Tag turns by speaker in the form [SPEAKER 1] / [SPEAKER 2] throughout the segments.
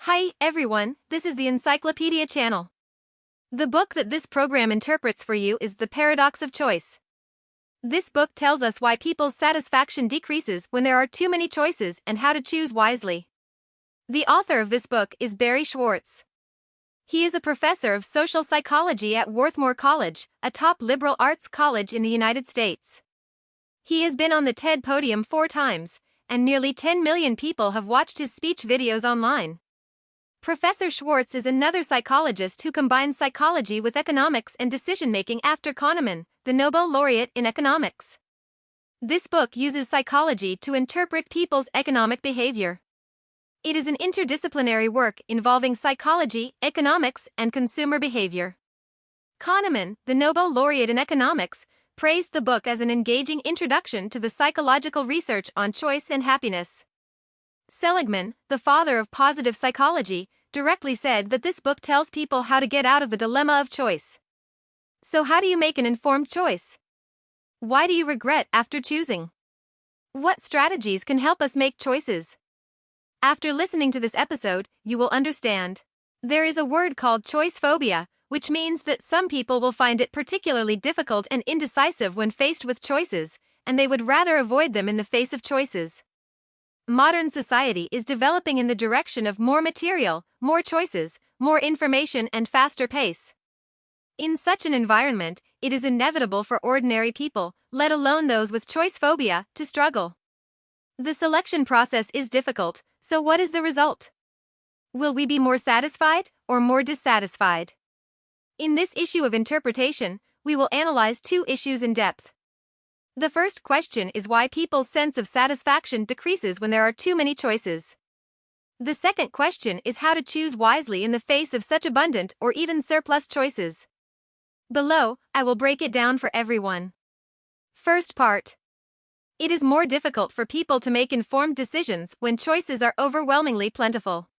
[SPEAKER 1] Hi, everyone, this is the Encyclopedia Channel. The book that this program interprets for you is The Paradox of Choice. This book tells us why people's satisfaction decreases when there are too many choices and how to choose wisely. The author of this book is Barry Schwartz. He is a professor of social psychology at Warthmore College, a top liberal arts college in the United States. He has been on the TED podium 4 times, and nearly 10 million people have watched his speech videos online. Professor Schwartz is another psychologist who combines psychology with economics and decision-making after Kahneman, the Nobel laureate in economics. This book uses psychology to interpret people's economic behavior. It is an interdisciplinary work involving psychology, economics, and consumer behavior. Kahneman, the Nobel laureate in economics, praised the book as an engaging introduction to the psychological research on choice and happiness. Seligman, the father of positive psychology, directly said that this book tells people how to get out of the dilemma of choice. So how do you make an informed choice? Why do you regret after choosing? What strategies can help us make choices? After listening to this episode, you will understand. There is a word called choice phobia, which means that some people will find it particularly difficult and indecisive when faced with choices, and they would rather avoid them in the face of choices. Modern society is developing in the direction of more material, more choices, more information, and faster pace. In such an environment, it is inevitable for ordinary people, let alone those with choice phobia, to struggle. The selection process is difficult, so what is the result? Will we be more satisfied or more dissatisfied? In this issue of interpretation, we will analyze 2 issues in depth. The first question is why people's sense of satisfaction decreases when there are too many choices. The second question is how to choose wisely in the face of such abundant or even surplus choices. Below, I will break it down for everyone. First part. It is more difficult for people to make informed decisions when choices are overwhelmingly plentiful.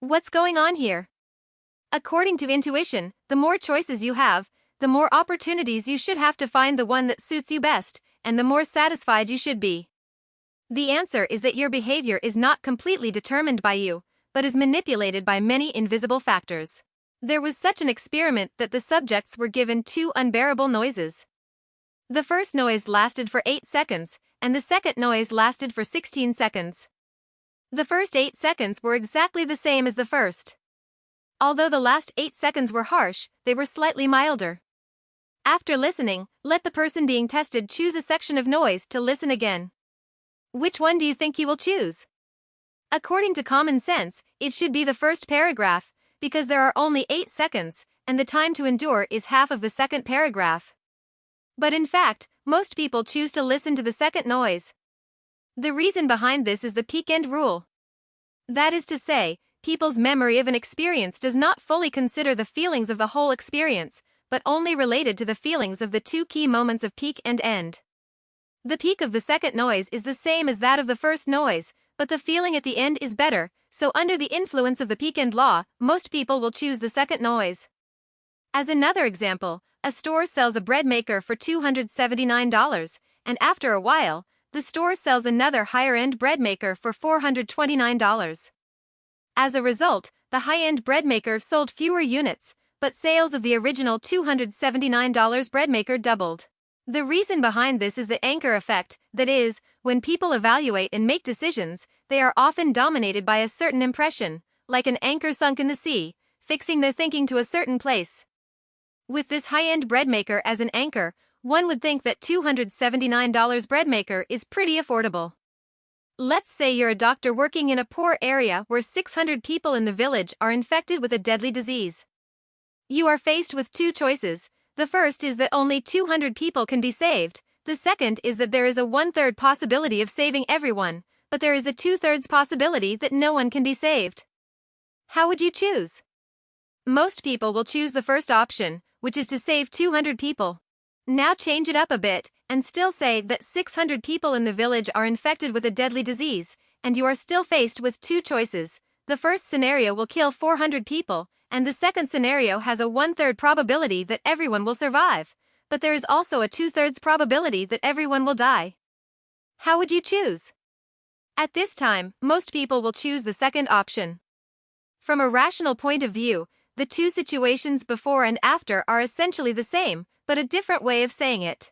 [SPEAKER 1] What's going on here? According to intuition, the more choices you have, the more opportunities you should have to find the one that suits you best, and the more satisfied you should be. The answer is that your behavior is not completely determined by you, but is manipulated by many invisible factors. There was such an experiment that the subjects were given 2 unbearable noises. The first noise lasted for 8 seconds, and the second noise lasted for 16 seconds. The first 8 seconds were exactly the same as the first. Although the last 8 seconds were harsh, they were slightly milder. After listening, let the person being tested choose a section of noise to listen again. Which one do you think you will choose? According to common sense, it should be the first paragraph, because there are only 8 seconds, and the time to endure is half of the second paragraph. But in fact, most people choose to listen to the second noise. The reason behind this is the peak-end rule. That is to say, people's memory of an experience does not fully consider the feelings of the whole experience, but only related to the feelings of the 2 key moments of peak and end. The peak of the second noise is the same as that of the first noise, but the feeling at the end is better, so under the influence of the peak-end law, most people will choose the second noise. As another example, a store sells a bread maker for $279, and after a while, the store sells another higher-end bread maker for $429. As a result, the high-end bread maker sold fewer units, but sales of the original $279 bread maker doubled. The reason behind this is the anchor effect, that is, when people evaluate and make decisions, they are often dominated by a certain impression, like an anchor sunk in the sea, fixing their thinking to a certain place. With this high-end bread maker as an anchor, one would think that $279 bread maker is pretty affordable. Let's say you're a doctor working in a poor area where 600 people in the village are infected with a deadly disease. You are faced with 2 choices. The first is that only 200 people can be saved. The second is that there is a 1/3 possibility of saving everyone, but there is a 2/3 possibility that no one can be saved. How would you choose? Most people will choose the first option, which is to save 200 people. Now change it up a bit, and still say that 600 people in the village are infected with a deadly disease, and you are still faced with 2 choices. The first scenario will kill 400 people, and the second scenario has a 1/3 probability that everyone will survive, but there is also a 2/3 probability that everyone will die. How would you choose? At this time, most people will choose the second option. From a rational point of view, the two situations before and after are essentially the same, but a different way of saying it.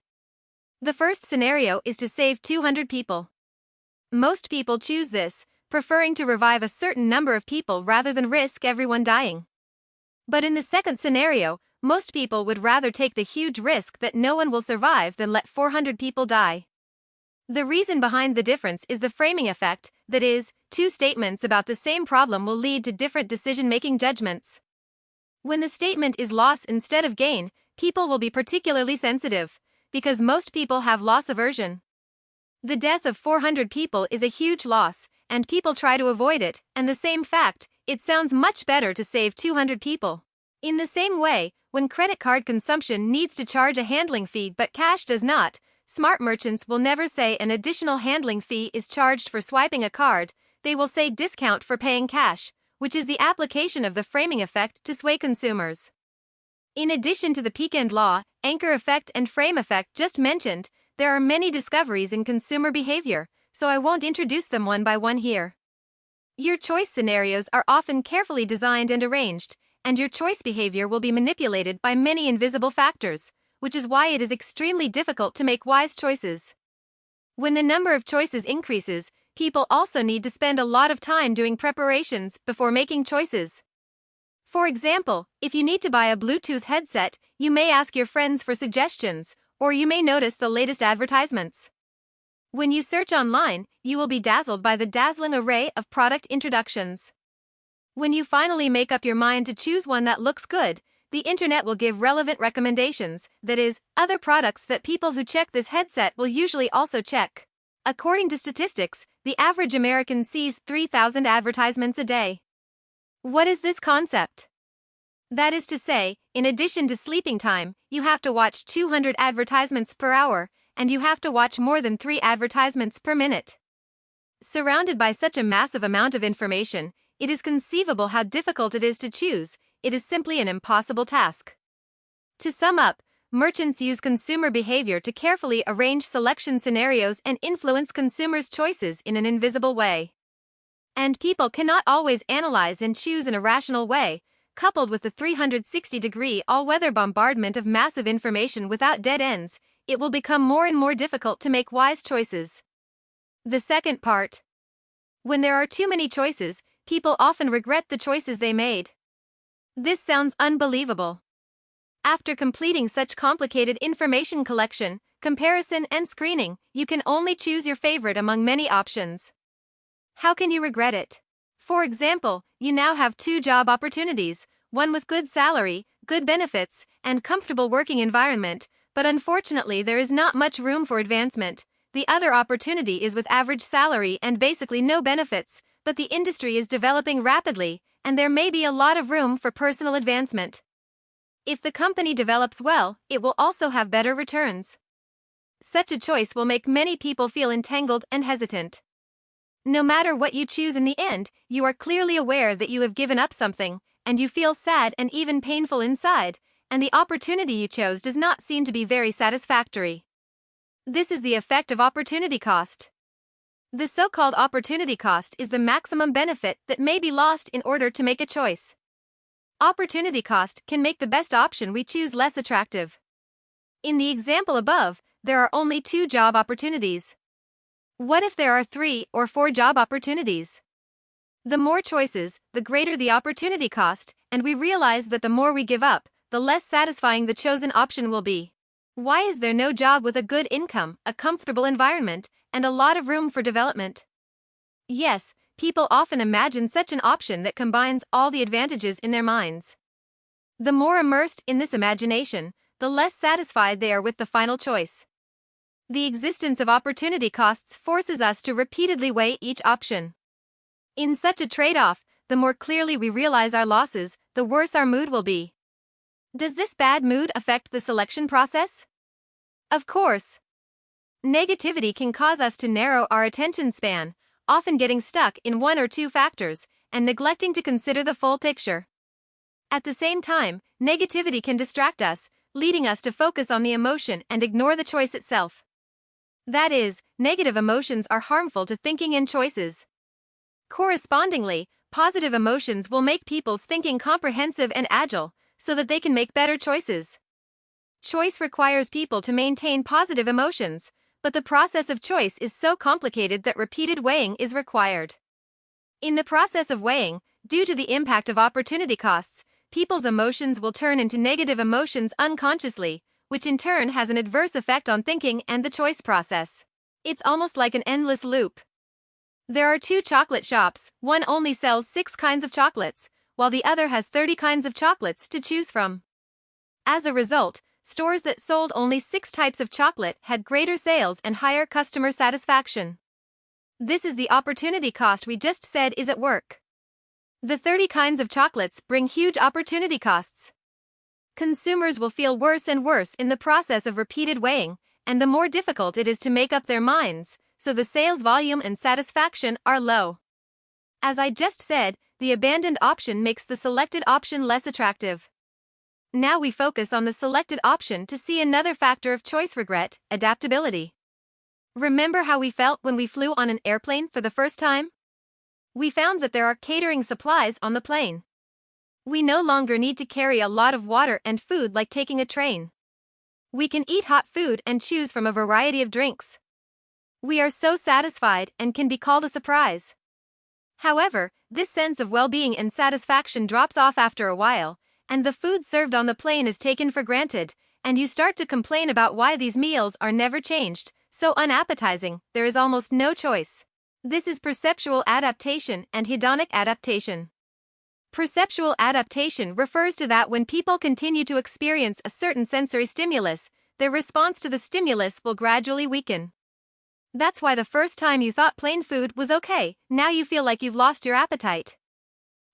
[SPEAKER 1] The first scenario is to save 200 people. Most people choose this, preferring to revive a certain number of people rather than risk everyone dying. But in the second scenario, most people would rather take the huge risk that no one will survive than let 400 people die. The reason behind the difference is the framing effect, that is, two statements about the same problem will lead to different decision-making judgments. When the statement is loss instead of gain, people will be particularly sensitive, because most people have loss aversion. The death of 400 people is a huge loss, and people try to avoid it, and the same fact, it sounds much better to save 200 people. In the same way, when credit card consumption needs to charge a handling fee but cash does not, smart merchants will never say an additional handling fee is charged for swiping a card, they will say discount for paying cash, which is the application of the framing effect to sway consumers. In addition to the peak-end law, anchor effect and frame effect just mentioned, there are many discoveries in consumer behavior, so I won't introduce them one by one here. Your choice scenarios are often carefully designed and arranged, and your choice behavior will be manipulated by many invisible factors, which is why it is extremely difficult to make wise choices. When the number of choices increases, people also need to spend a lot of time doing preparations before making choices. For example, if you need to buy a Bluetooth headset, you may ask your friends for suggestions, or you may notice the latest advertisements. When you search online, you will be dazzled by the dazzling array of product introductions. When you finally make up your mind to choose one that looks good, the internet will give relevant recommendations, that is, other products that people who check this headset will usually also check. According to statistics, the average American sees 3,000 advertisements a day. What is this concept? That is to say, in addition to sleeping time, you have to watch 200 advertisements per hour, and you have to watch more than 3 advertisements per minute. Surrounded by such a massive amount of information, it is conceivable how difficult it is to choose. It is simply an impossible task. To sum up, merchants use consumer behavior to carefully arrange selection scenarios and influence consumers' choices in an invisible way. And people cannot always analyze and choose in a rational way. Coupled with the 360-degree all-weather bombardment of massive information without dead ends, it will become more and more difficult to make wise choices. The second part. When there are too many choices, people often regret the choices they made. This sounds unbelievable. After completing such complicated information collection, comparison, and screening, you can only choose your favorite among many options. How can you regret it? For example, you now have 2 job opportunities, one with good salary, good benefits, and comfortable working environment, but unfortunately there is not much room for advancement. The other opportunity is with average salary and basically no benefits, but the industry is developing rapidly, and there may be a lot of room for personal advancement. If the company develops well, it will also have better returns. Such a choice will make many people feel entangled and hesitant. No matter what you choose in the end, you are clearly aware that you have given up something, and you feel sad and even painful inside, and the opportunity you chose does not seem to be very satisfactory. This is the effect of opportunity cost. The so-called opportunity cost is the maximum benefit that may be lost in order to make a choice. Opportunity cost can make the best option we choose less attractive. In the example above, there are only 2 job opportunities. What if there are 3 or 4 job opportunities? The more choices, the greater the opportunity cost, and we realize that the more we give up, the less satisfying the chosen option will be. Why is there no job with a good income, a comfortable environment, and a lot of room for development? Yes, people often imagine such an option that combines all the advantages in their minds. The more immersed in this imagination, the less satisfied they are with the final choice. The existence of opportunity costs forces us to repeatedly weigh each option. In such a trade-off, the more clearly we realize our losses, the worse our mood will be. Does this bad mood affect the selection process? Of course. Negativity can cause us to narrow our attention span, often getting stuck in 1 or 2 factors, and neglecting to consider the full picture. At the same time, negativity can distract us, leading us to focus on the emotion and ignore the choice itself. That is, negative emotions are harmful to thinking and choices. Correspondingly, Positive emotions will make people's thinking comprehensive and agile, so that they can make better choices. Choice requires people to maintain positive emotions, but the process of choice is so complicated that repeated weighing is required. In the process of weighing, due to the impact of opportunity costs, people's emotions will turn into negative emotions unconsciously, which in turn has an adverse effect on thinking and the choice process. It's almost like an endless loop. There are 2 chocolate shops, one only sells 6 kinds of chocolates, while the other has 30 kinds of chocolates to choose from. As a result, stores that sold only 6 types of chocolate had greater sales and higher customer satisfaction. This is the opportunity cost we just said is at work. The 30 kinds of chocolates bring huge opportunity costs. Consumers will feel worse and worse in the process of repeated weighing, and the more difficult it is to make up their minds, so the sales volume and satisfaction are low. As I just said, the abandoned option makes the selected option less attractive. Now we focus on the selected option to see another factor of choice: regret, adaptability. Remember how we felt when we flew on an airplane for the first time? We found that there are catering supplies on the plane. We no longer need to carry a lot of water and food like taking a train. We can eat hot food and choose from a variety of drinks. We are so satisfied and can be called a surprise. However, this sense of well-being and satisfaction drops off after a while, and the food served on the plane is taken for granted, and you start to complain about why these meals are never changed, so unappetizing, there is almost no choice. This is perceptual adaptation and hedonic adaptation. Perceptual adaptation refers to that when people continue to experience a certain sensory stimulus, their response to the stimulus will gradually weaken. That's why the first time you thought plain food was okay, now you feel like you've lost your appetite.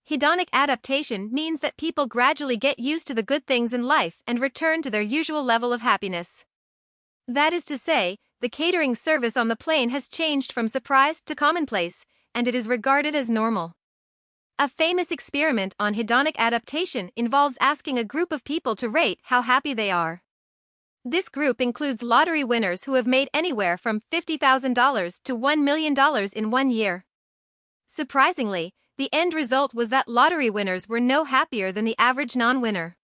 [SPEAKER 1] Hedonic adaptation means that people gradually get used to the good things in life and return to their usual level of happiness. That is to say, the catering service on the plane has changed from surprise to commonplace, and it is regarded as normal. A famous experiment on hedonic adaptation involves asking a group of people to rate how happy they are. This group includes lottery winners who have made anywhere from $50,000 to $1 million in 1 year. Surprisingly, the end result was that lottery winners were no happier than the average non-winner.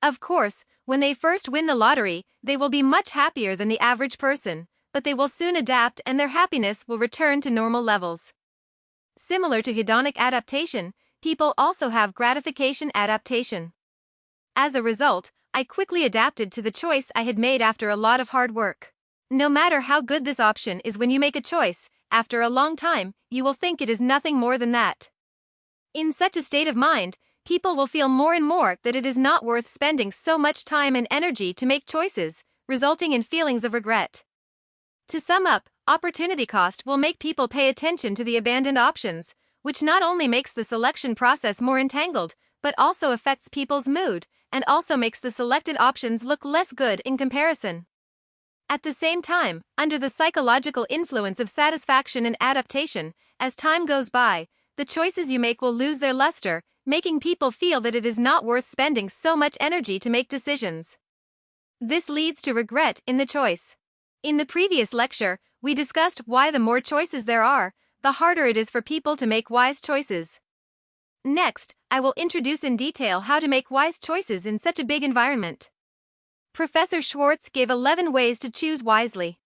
[SPEAKER 1] Of course, when they first win the lottery, they will be much happier than the average person, but they will soon adapt and their happiness will return to normal levels. Similar to hedonic adaptation, people also have gratification adaptation. As a result, I quickly adapted to the choice I had made after a lot of hard work. No matter how good this option is, when you make a choice, after a long time, you will think it is nothing more than that. In such a state of mind, people will feel more and more that it is not worth spending so much time and energy to make choices, resulting in feelings of regret. To sum up, opportunity cost will make people pay attention to the abandoned options, which not only makes the selection process more entangled, but also affects people's mood, and also makes the selected options look less good in comparison. At the same time, under the psychological influence of satisfaction and adaptation, as time goes by, the choices you make will lose their luster, making people feel that it is not worth spending so much energy to make decisions. This leads to regret in the choice. In the previous lecture, we discussed why the more choices there are, the harder it is for people to make wise choices. Next, I will introduce in detail how to make wise choices in such a big environment. Professor Schwartz gave 11 ways to choose wisely.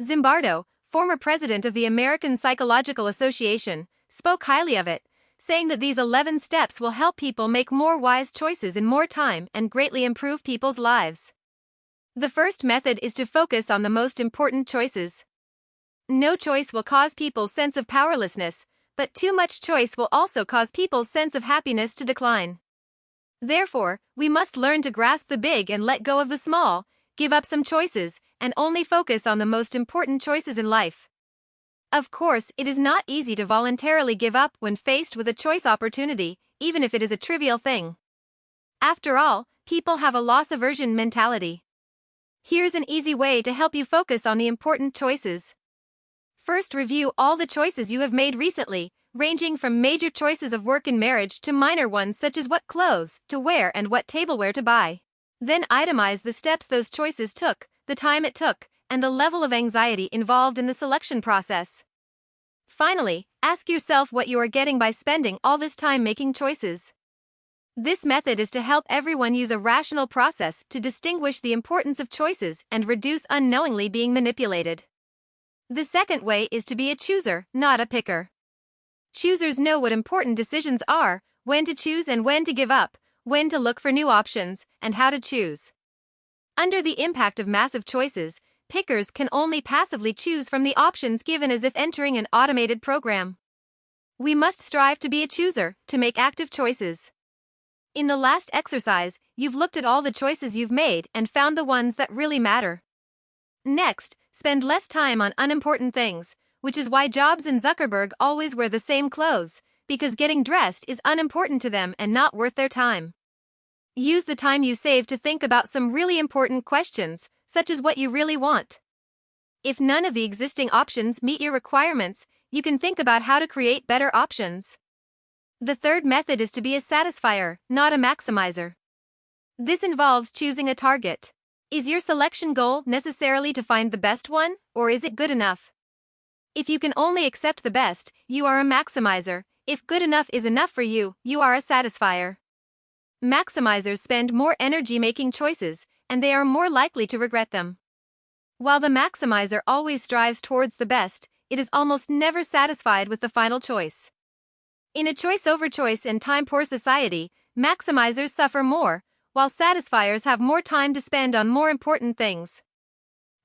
[SPEAKER 1] Zimbardo, former president of the American Psychological Association, spoke highly of it, saying that these 11 steps will help people make more wise choices in more time and greatly improve people's lives. The first method is to focus on the most important choices. No choice will cause people's sense of powerlessness, but too much choice will also cause people's sense of happiness to decline. Therefore, we must learn to grasp the big and let go of the small, give up some choices, and only focus on the most important choices in life. Of course, it is not easy to voluntarily give up when faced with a choice opportunity, even if it is a trivial thing. After all, people have a loss aversion mentality. Here's an easy way to help you focus on the important choices. First, review all the choices you have made recently, ranging from major choices of work and marriage to minor ones such as what clothes to wear and what tableware to buy. Then itemize the steps those choices took, the time it took, and the level of anxiety involved in the selection process. Finally, ask yourself what you are getting by spending all this time making choices. This method is to help everyone use a rational process to distinguish the importance of choices and reduce unknowingly being manipulated. The second way is to be a chooser, not a picker. Choosers know what important decisions are, when to choose and when to give up, when to look for new options, and how to choose. Under the impact of massive choices, pickers can only passively choose from the options given as if entering an automated program. We must strive to be a chooser, to make active choices. In the last exercise, you've looked at all the choices you've made and found the ones that really matter. Next, spend less time on unimportant things, which is why Jobs and Zuckerberg always wear the same clothes, because getting dressed is unimportant to them and not worth their time. Use the time you save to think about some really important questions, such as what you really want. If none of the existing options meet your requirements, you can think about how to create better options. The third method is to be a satisfier, not a maximizer. This involves choosing a target. Is your selection goal necessarily to find the best one, or is it good enough? If you can only accept the best, you are a maximizer. If good enough is enough for you, you are a satisfier. Maximizers spend more energy making choices, and they are more likely to regret them. While the maximizer always strives towards the best, it is almost never satisfied with the final choice. In a choice-over-choice and time-poor society, maximizers suffer more, while satisfiers have more time to spend on more important things.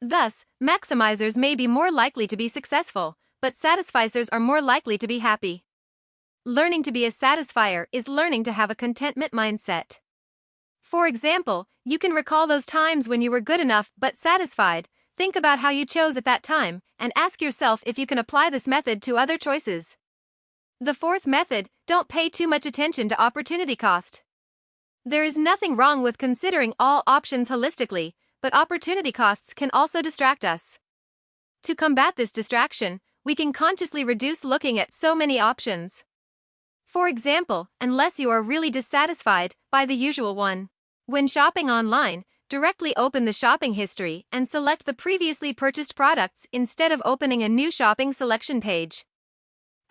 [SPEAKER 1] Thus, maximizers may be more likely to be successful, but satisficers are more likely to be happy. Learning to be a satisfier is learning to have a contentment mindset. For example, you can recall those times when you were good enough but satisfied, think about how you chose at that time, and ask yourself if you can apply this method to other choices. The fourth method, don't pay too much attention to opportunity cost. There is nothing wrong with considering all options holistically, but opportunity costs can also distract us. To combat this distraction, we can consciously reduce looking at so many options. For example, unless you are really dissatisfied, buy the usual one. When shopping online, directly open the shopping history and select the previously purchased products instead of opening a new shopping selection page.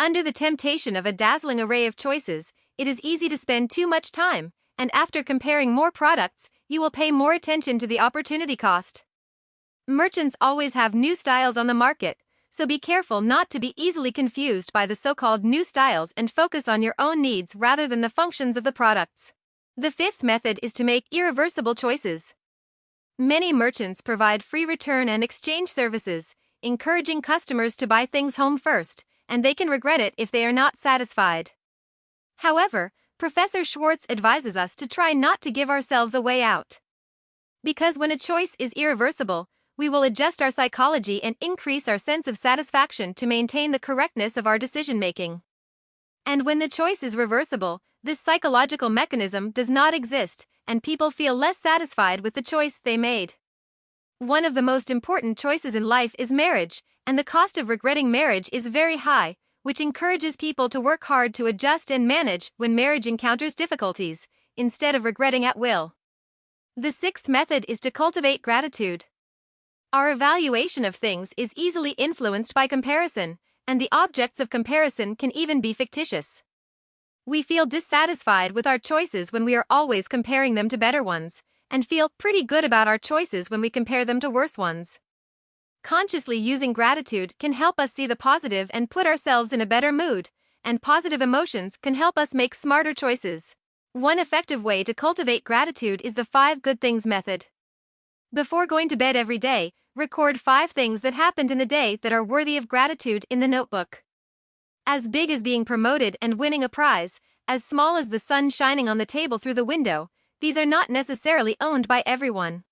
[SPEAKER 1] Under the temptation of a dazzling array of choices, it is easy to spend too much time, and after comparing more products, you will pay more attention to the opportunity cost. Merchants always have new styles on the market, so be careful not to be easily confused by the so-called new styles and focus on your own needs rather than the functions of the products. The fifth method is to make irreversible choices. Many merchants provide free return and exchange services, encouraging customers to buy things home first, and they can regret it if they are not satisfied. However, Professor Schwartz advises us to try not to give ourselves a way out. Because when a choice is irreversible, we will adjust our psychology and increase our sense of satisfaction to maintain the correctness of our decision-making. And when the choice is reversible, this psychological mechanism does not exist, and people feel less satisfied with the choice they made. One of the most important choices in life is marriage, and the cost of regretting marriage is very high, which encourages people to work hard to adjust and manage when marriage encounters difficulties, instead of regretting at will. The sixth method is to cultivate gratitude. Our evaluation of things is easily influenced by comparison, and the objects of comparison can even be fictitious. We feel dissatisfied with our choices when we are always comparing them to better ones, and feel pretty good about our choices when we compare them to worse ones. Consciously using gratitude can help us see the positive and put ourselves in a better mood, and positive emotions can help us make smarter choices. One effective way to cultivate gratitude is the 5 good things method. Before going to bed every day, record 5 things that happened in the day that are worthy of gratitude in the notebook. As big as being promoted and winning a prize, as small as the sun shining on the table through the window, these are not necessarily owned by everyone.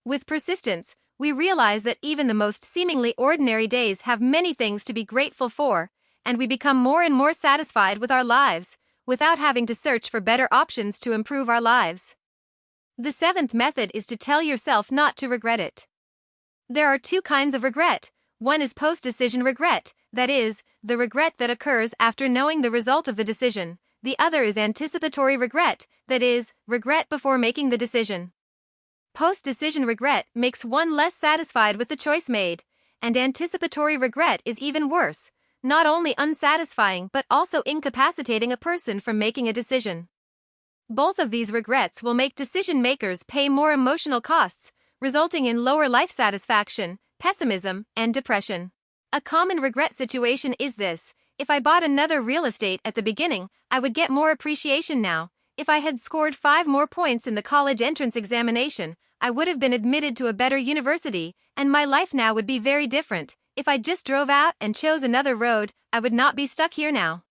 [SPEAKER 1] With persistence, we realize that even the most seemingly ordinary days have many things to be grateful for, and we become more and more satisfied with our lives, without having to search for better options to improve our lives. The 7th method is to tell yourself not to regret it. There are 2 kinds of regret. One is post-decision regret, that is, the regret that occurs after knowing the result of the decision. The other is anticipatory regret, that is, regret before making the decision. Post-decision regret makes one less satisfied with the choice made, and anticipatory regret is even worse, not only unsatisfying but also incapacitating a person from making a decision. Both of these regrets will make decision makers pay more emotional costs, resulting in lower life satisfaction, pessimism, and depression. A common regret situation is this: if I bought another real estate at the beginning, I would get more appreciation now. If I had scored 5 more points in the college entrance examination, I would have been admitted to a better university, and my life now would be very different. If I just drove out and chose another road, I would not be stuck here now.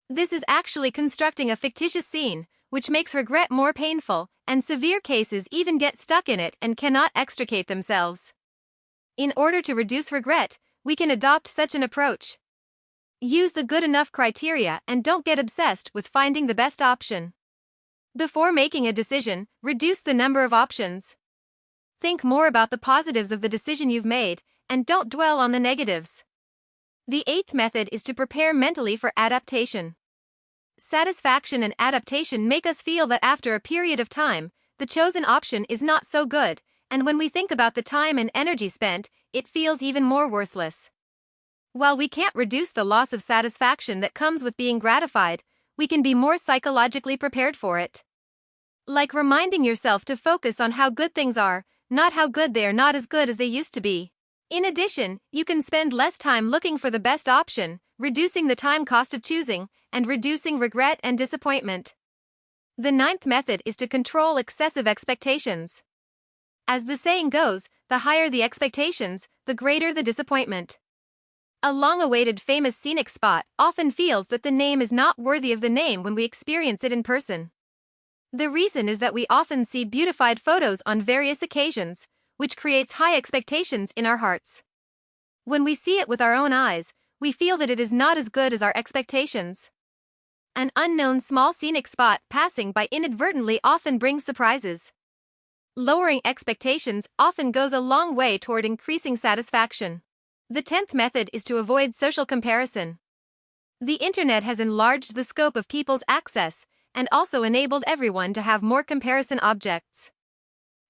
[SPEAKER 1] This is actually constructing a fictitious scene, which makes regret more painful, and severe cases even get stuck in it and cannot extricate themselves. In order to reduce regret, we can adopt such an approach. Use the good enough criteria and don't get obsessed with finding the best option. Before making a decision, reduce the number of options. Think more about the positives of the decision you've made, and don't dwell on the negatives. The 8th method is to prepare mentally for adaptation. Satisfaction and adaptation make us feel that after a period of time, the chosen option is not so good, and when we think about the time and energy spent, it feels even more worthless. While we can't reduce the loss of satisfaction that comes with being gratified, we can be more psychologically prepared for it. Like reminding yourself to focus on how good things are, not how good they are not as good as they used to be. In addition, you can spend less time looking for the best option, reducing the time cost of choosing, and reducing regret and disappointment. The 9th method is to control excessive expectations. As the saying goes, the higher the expectations, the greater the disappointment. A long-awaited famous scenic spot often feels that the name is not worthy of the name when we experience it in person. The reason is that we often see beautified photos on various occasions, which creates high expectations in our hearts. When we see it with our own eyes, we feel that it is not as good as our expectations. An unknown small scenic spot passing by inadvertently often brings surprises. Lowering expectations often goes a long way toward increasing satisfaction. The 10th method is to avoid social comparison. The internet has enlarged the scope of people's access and also enabled everyone to have more comparison objects.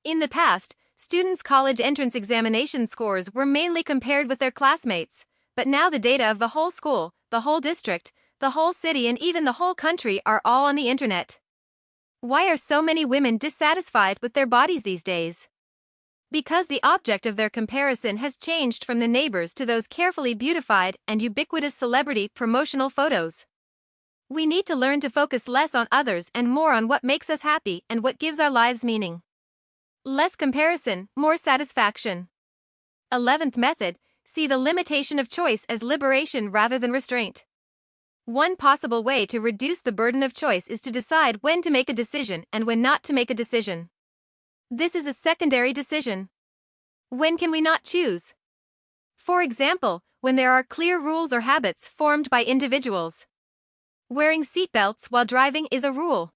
[SPEAKER 1] In the past, students' college entrance examination scores were mainly compared with their classmates, but now the data of the whole school, the whole district, the whole city, and even the whole country are all on the internet. Why are so many women dissatisfied with their bodies these days? Because the object of their comparison has changed from the neighbors to those carefully beautified and ubiquitous celebrity promotional photos. We need to learn to focus less on others and more on what makes us happy and what gives our lives meaning. Less comparison, more satisfaction. 11th method, see the limitation of choice as liberation rather than restraint. One possible way to reduce the burden of choice is to decide when to make a decision and when not to make a decision. This is a secondary decision. When can we not choose? For example, when there are clear rules or habits formed by individuals. Wearing seatbelts while driving is a rule.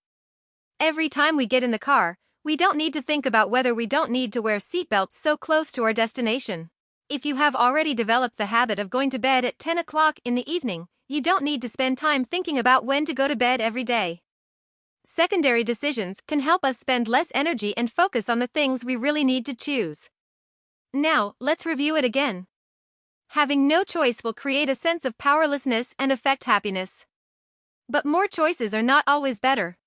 [SPEAKER 1] Every time we get in the car, we don't need to think about whether we don't need to wear seatbelts so close to our destination. If you have already developed the habit of going to bed at 10 o'clock in the evening, you don't need to spend time thinking about when to go to bed every day. Secondary decisions can help us spend less energy and focus on the things we really need to choose. Now, let's review it again. Having no choice will create a sense of powerlessness and affect happiness. But more choices are not always better.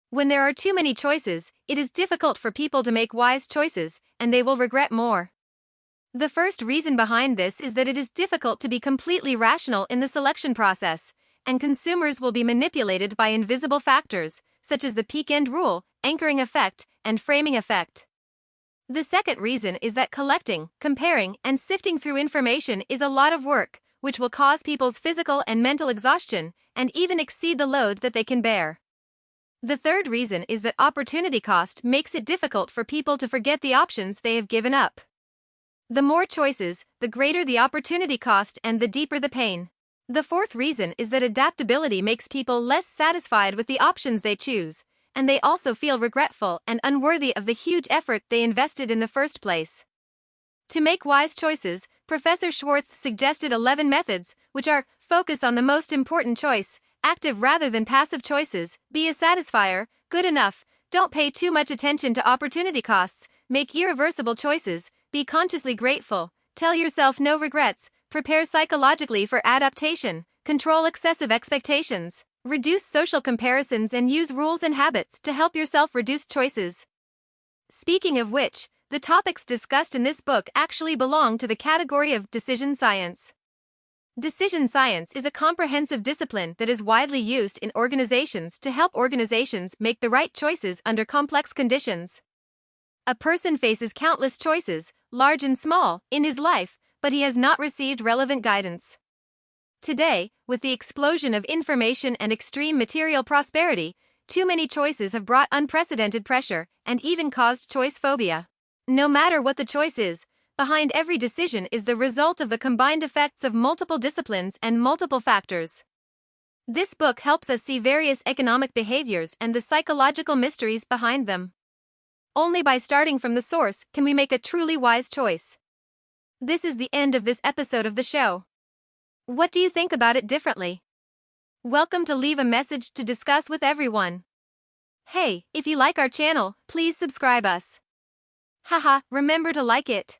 [SPEAKER 1] When there are too many choices, it is difficult for people to make wise choices, and they will regret more. The first reason behind this is that it is difficult to be completely rational in the selection process, and consumers will be manipulated by invisible factors, such as the peak-end rule, anchoring effect, and framing effect. The second reason is that collecting, comparing, and sifting through information is a lot of work, which will cause people's physical and mental exhaustion, and even exceed the load that they can bear. The third reason is that opportunity cost makes it difficult for people to forget the options they have given up. The more choices, the greater the opportunity cost and the deeper the pain. The fourth reason is that adaptability makes people less satisfied with the options they choose, and they also feel regretful and unworthy of the huge effort they invested in the first place. To make wise choices, Professor Schwartz suggested 11 methods, which are: focus on the most important choice, active rather than passive choices, be a satisfier, good enough, don't pay too much attention to opportunity costs, make irreversible choices, be consciously grateful, tell yourself no regrets, prepare psychologically for adaptation, control excessive expectations, reduce social comparisons, and use rules and habits to help yourself reduce choices. Speaking of which, the topics discussed in this book actually belong to the category of decision science. Decision science is a comprehensive discipline that is widely used in organizations to help organizations make the right choices under complex conditions. A person faces countless choices, large and small, in his life, but he has not received relevant guidance. Today, with the explosion of information and extreme material prosperity, too many choices have brought unprecedented pressure and even caused choice phobia. No matter what the choice is, behind every decision is the result of the combined effects of multiple disciplines and multiple factors. This book helps us see various economic behaviors and the psychological mysteries behind them. Only by starting from the source can we make a truly wise choice. This is the end of this episode of the show. What do you think about it differently? Welcome to leave a message to discuss with everyone. Hey, if you like our channel, please subscribe us. Haha, remember to like it.